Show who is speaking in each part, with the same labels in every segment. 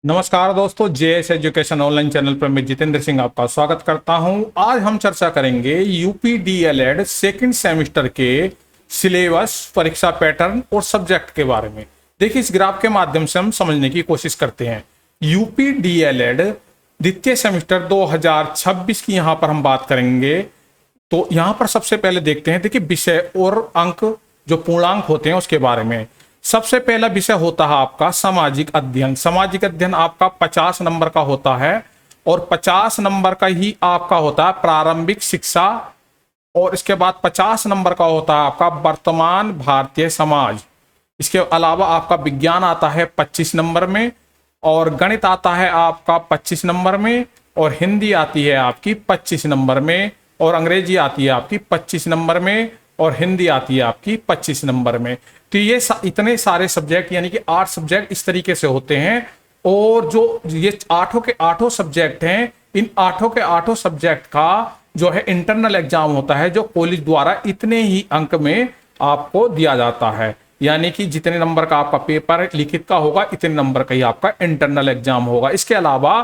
Speaker 1: नमस्कार दोस्तों, JS education online channel पर मैं जितेंद्र सिंह आपका स्वागत करता हूं। आज हम चर्चा करेंगे यूपी डीएलएड सेकंड सेमेस्टर के सिलेबस, परीक्षा पैटर्न और सब्जेक्ट के बारे में। देखिए, इस ग्राफ के माध्यम से हम समझने की कोशिश करते हैं। यूपी डीएलएड द्वितीय सेमेस्टर 2026 की यहां पर हम बात करेंगे। तो यहां पर सबसे पहले देखते हैं, देखिए विषय और अंक जो पूर्णांक होते हैं उसके बारे में। सबसे पहला विषय होता है आपका सामाजिक अध्ययन। सामाजिक अध्ययन आपका 50 नंबर का होता है और 50 नंबर का ही आपका होता है प्रारंभिक शिक्षा, और इसके बाद 50 नंबर का होता है आपका वर्तमान भारतीय समाज। इसके अलावा आपका विज्ञान आता है 25 नंबर में, और गणित आता है आपका 25 नंबर में, और हिंदी आती है आपकी 25 नंबर में, और अंग्रेजी आती है आपकी 25 नंबर में, और हिंदी आती है आपकी 25 नंबर में। तो ये इतने सारे सब्जेक्ट, यानी कि 8 सब्जेक्ट इस तरीके से होते हैं। और जो ये 8 के 8 सब्जेक्ट हैं, इन 8 के 8 सब्जेक्ट का जो है इंटरनल एग्जाम होता है, जो कॉलेज द्वारा इतने ही अंक में आपको दिया जाता है। यानी कि जितने नंबर का आपका पेपर लिखित का होगा, इतने नंबर का ही आपका इंटरनल एग्जाम होगा। इसके अलावा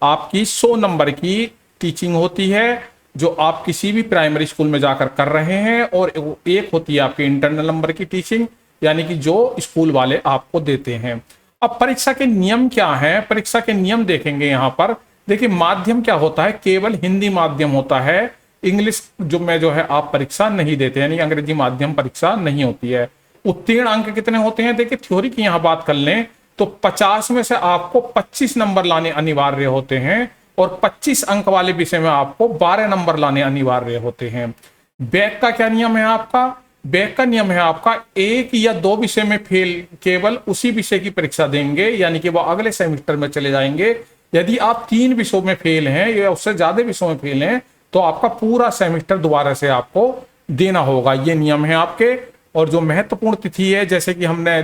Speaker 1: आपकी 100 नंबर की टीचिंग होती है, जो आप किसी भी प्राइमरी स्कूल में जाकर कर रहे हैं, और एक होती है आपकी इंटरनल नंबर की टीचिंग, यानी कि जो स्कूल वाले आपको देते हैं। अब परीक्षा के नियम क्या हैं? परीक्षा के नियम देखेंगे यहां पर। देखिए, माध्यम क्या होता है? केवल हिंदी माध्यम होता है। इंग्लिश जो है आप परीक्षा नहीं देते, यानी अंग्रेजी माध्यम परीक्षा नहीं होती है। उत्तीर्ण अंक कितने होते हैं? देखिए, थ्योरी की यहां बात कर लें तो 50 में से आपको 25 नंबर लाने अनिवार्य होते हैं, और 25 अंक वाले विषय में आपको 12 नंबर लाने अनिवार्य होते हैं। बैक का क्या नियम है आपका? बैक का नियम है आपका 1 या 2 विषय में फेल केवल उसी विषय की परीक्षा देंगे, यानी कि वो अगले सेमेस्टर में चले जाएंगे। यदि आप 3 विषयों में फेल हैं या उससे ज्यादा विषयों में फेल हैं, तो आपका पूरा सेमेस्टर दोबारा से आपको देना होगा। ये नियम है आपके। और जो महत्वपूर्ण तिथि है, जैसे कि हमने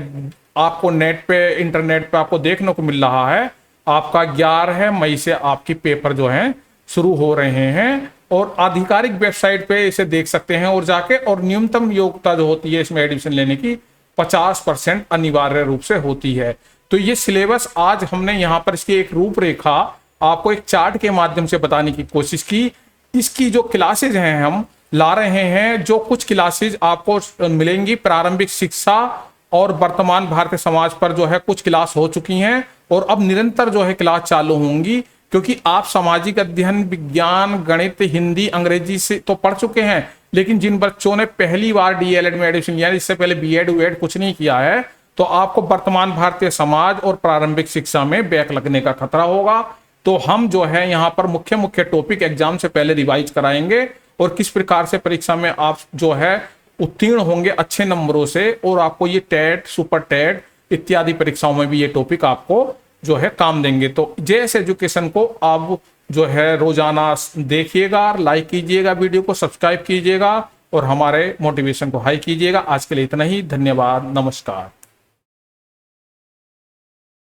Speaker 1: आपको नेट पे, इंटरनेट पे आपको देखने को मिल रहा है, आपका 11 मई से आपकी पेपर जो है शुरू हो रहे हैं, और आधिकारिक वेबसाइट पे इसे देख सकते हैं और जाके। और न्यूनतम योग्यता जो होती है इसमें एडमिशन लेने की 50% अनिवार्य रूप से होती है। तो ये सिलेबस आज हमने यहाँ पर इसकी एक रूपरेखा आपको एक चार्ट के माध्यम से बताने की कोशिश की। इसकी जो क्लासेज हैं हम ला रहे हैं, जो कुछ क्लासेज आपको मिलेंगी प्रारंभिक शिक्षा और वर्तमान भारतीय समाज पर जो है कुछ क्लास हो चुकी हैं, और अब निरंतर जो है क्लास चालू होंगी, क्योंकि आप सामाजिक अध्ययन, विज्ञान, गणित, हिंदी, अंग्रेजी से तो पढ़ चुके हैं। लेकिन जिन बच्चों ने पहली बार डीएलएड में एडमिशन लिया, इससे पहले बीएड वीएड कुछ नहीं किया है, तो आपको वर्तमान भारतीय समाज और प्रारंभिक शिक्षा में बैक लगने का खतरा होगा। तो हम जो है यहाँ पर मुख्य मुख्य टॉपिक एग्जाम से पहले रिवाइज कराएंगे, और किस प्रकार से परीक्षा में आप जो है उत्तीर्ण होंगे अच्छे नंबरों से, और आपको ये टेट, सुपर टेट इत्यादि परीक्षाओं में भी ये टॉपिक आपको जो है काम देंगे। तो जेएस एजुकेशन को आप जो है रोजाना देखिएगा, लाइक कीजिएगा, वीडियो को सब्सक्राइब कीजिएगा, और हमारे मोटिवेशन को हाई कीजिएगा। आज के लिए इतना ही। धन्यवाद, नमस्कार।